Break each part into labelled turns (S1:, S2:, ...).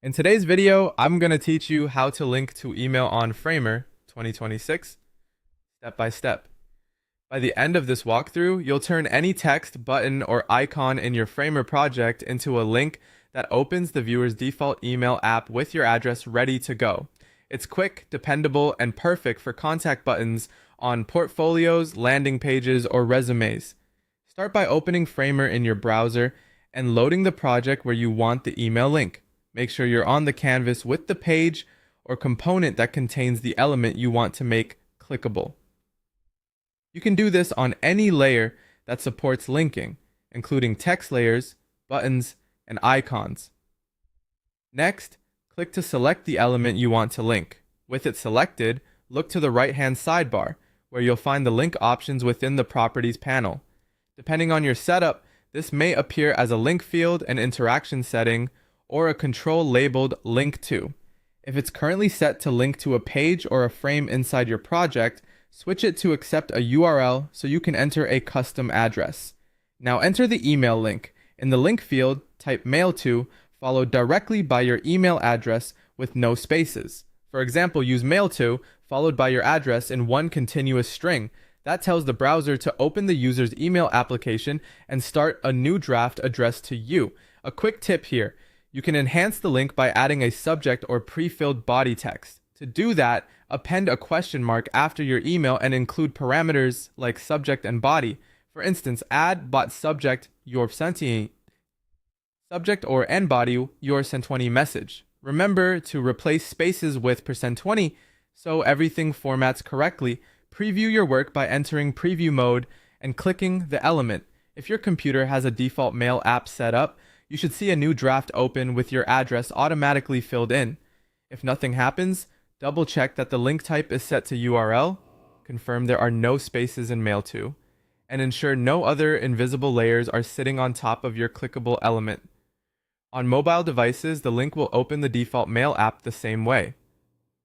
S1: In today's video, I'm going to teach you how to link to email on Framer 2026 step by step. By the end of this walkthrough, you'll turn any text, button, or icon in your Framer project into a link that opens the viewer's default email app with your address ready to go. It's quick, dependable, and perfect for contact buttons on portfolios, landing pages, or resumes. Start by opening Framer in your browser and loading the project where you want the email link. Make sure you're on the canvas with the page or component that contains the element you want to make clickable. You can do this on any layer that supports linking, including text layers, buttons, and icons. Next, click to select the element you want to link. With it selected, look to the right-hand sidebar, where you'll find the link options within the Properties panel. Depending on your setup, this may appear as a link field, an interaction setting, or a control labeled Link To. If it's currently set to link to a page or a frame inside your project, switch it to accept a URL so you can enter a custom address. Now enter the email link. In the link field, type mail to, followed directly by your email address with no spaces. For example, use mail to, followed by your address in one continuous string. That tells the browser to open the user's email application and start a new draft addressed to you. A quick tip here. You can enhance the link by adding a subject or pre-filled body text. To do that, append a question mark after your email and include parameters like subject and body. For instance, add bot subject your senti subject or end body your sent20 message. Remember to replace spaces with %20 so everything formats correctly. Preview your work by entering preview mode and clicking the element. If your computer has a default mail app set up, you should see a new draft open with your address automatically filled in. If nothing happens, double check that the link type is set to URL, confirm there are no spaces in mail to, and ensure no other invisible layers are sitting on top of your clickable element. On mobile devices, the link will open the default mail app the same way.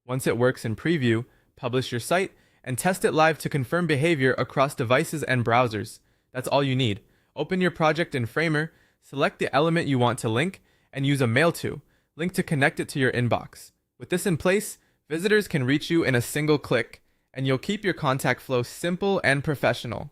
S1: Once it works in preview, publish your site and test it live to confirm behavior across devices and browsers. That's all you need. Open your project in Framer, select the element you want to link, and use a mail to link to connect it to your inbox. With this in place, visitors can reach you in a single click, and you'll keep your contact flow simple and professional.